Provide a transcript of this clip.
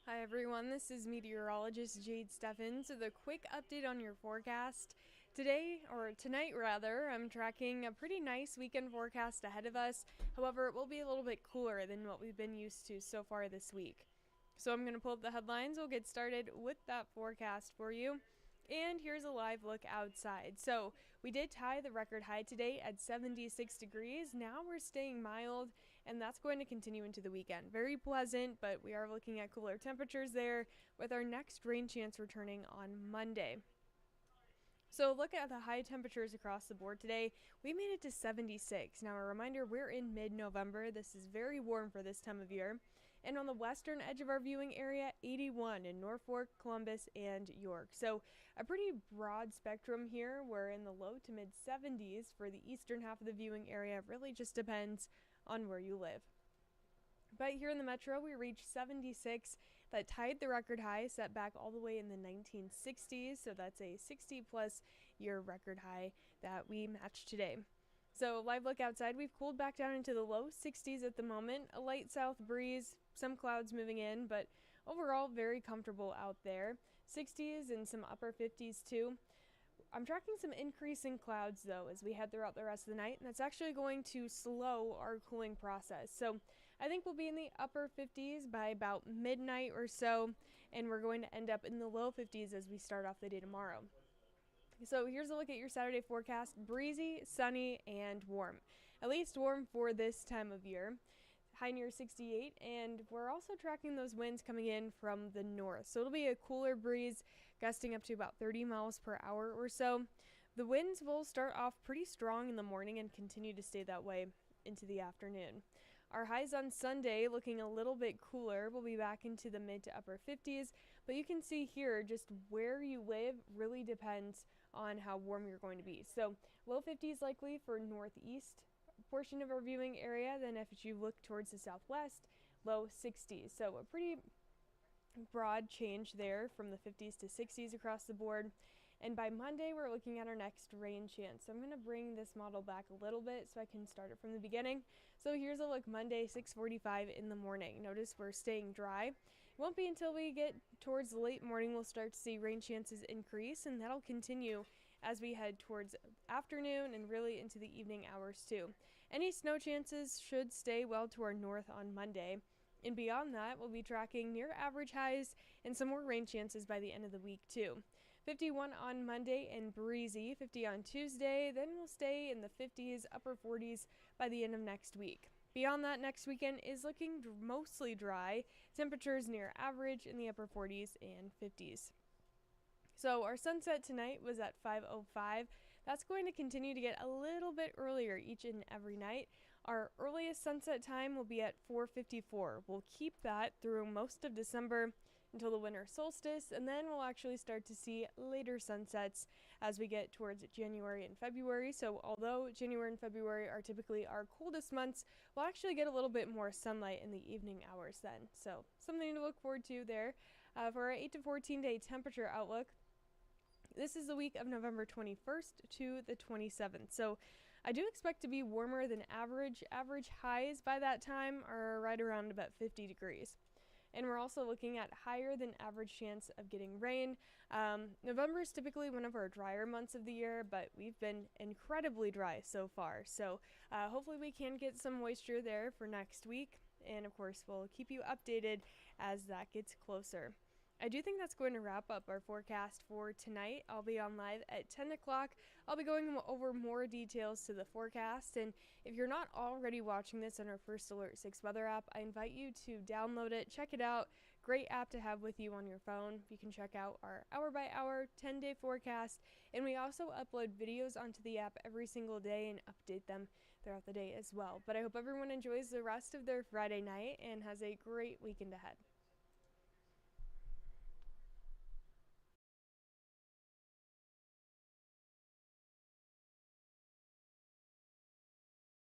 Hi everyone, this is Meteorologist Jade Steffens with a quick update on your forecast. Tonight rather, I'm tracking a pretty nice weekend forecast ahead of us. However, it will be a little bit cooler than what we've been used to so far this week. So I'm going to pull up the headlines. We'll get started with that forecast for you. And here's a live look outside. So we did tie the record high today at 76 degrees. Now we're staying mild, and that's going to continue into the weekend. Very pleasant, but we are looking at cooler temperatures there with our next rain chance returning on Monday. So look at the high temperatures across the board today. We made it to 76. Now a reminder, we're in mid-November. This is very warm for this time of year. And on the western edge of our viewing area, 81 in Norfolk, Columbus, and York. So a pretty broad spectrum here. We're in the low to mid 70s for the eastern half of the viewing area. It really just depends on where you live. But here in the metro, we reached 76. That tied the record high set back all the way in the 1960s. So that's a 60 plus year record high that we matched today. So live look outside, we've cooled back down into the low 60s at the moment. A light south breeze, some clouds moving in, but overall very comfortable out there. 60s and some upper 50s too. I'm tracking some increasing clouds though as we head throughout the rest of the night, and that's actually going to slow our cooling process. So I think we'll be in the upper 50s by about midnight or so, and we're going to end up in the low 50s as we start off the day tomorrow. So here's a look at your Saturday forecast. Breezy, sunny, and warm. At least warm for this time of year. High near 68, and we're also tracking those winds coming in from the north. So it'll be a cooler breeze, gusting up to about 30 miles per hour or so. The winds will start off pretty strong in the morning and continue to stay that way into the afternoon. Our highs on Sunday looking a little bit cooler. We'll be back into the mid to upper 50s, but you can see here just where you live really depends on how warm you're going to be. So low 50s likely for northeast portion of our viewing area. Then if you look towards the southwest, low 60s. So a pretty broad change there from the 50s to 60s across the board. And by Monday, we're looking at our next rain chance. So I'm going to bring this model back a little bit so I can start it from the beginning. So here's a look Monday, 6:45 in the morning. Notice we're staying dry. It won't be until we get towards the late morning we'll start to see rain chances increase, and that'll continue as we head towards afternoon and really into the evening hours too. Any snow chances should stay well to our north on Monday. And beyond that, we'll be tracking near average highs and some more rain chances by the end of the week too. 51 on Monday and breezy, 50 on Tuesday, then we'll stay in the 50s, upper 40s by the end of next week. Beyond that, next weekend is looking mostly dry, temperatures near average in the upper 40s and 50s. So our sunset tonight was at 5:05. That's going to continue to get a little bit earlier each and every night. Our earliest sunset time will be at 4:54. We'll keep that through most of December until the winter solstice, and then we'll actually start to see later sunsets as we get towards January and February. So although January and February are typically our coldest months, we'll actually get a little bit more sunlight in the evening hours then. So something to look forward to there. For our 8 to 14 day temperature outlook, this is the week of November 21st to the 27th. So I do expect to be warmer than average. Average highs by that time are right around about 50 degrees. And we're also looking at higher than average chance of getting rain. November is typically one of our drier months of the year, but we've been incredibly dry so far. So hopefully we can get some moisture there for next week. And of course, we'll keep you updated as that gets closer. I do think that's going to wrap up our forecast for tonight. I'll be on live at 10 o'clock. I'll be going over more details to the forecast. And if you're not already watching this on our First Alert 6 weather app, I invite you to download it, check it out. Great app to have with you on your phone. You can check out our hour by hour, 10-day forecast. And we also upload videos onto the app every single day and update them throughout the day as well. But I hope everyone enjoys the rest of their Friday night and has a great weekend ahead.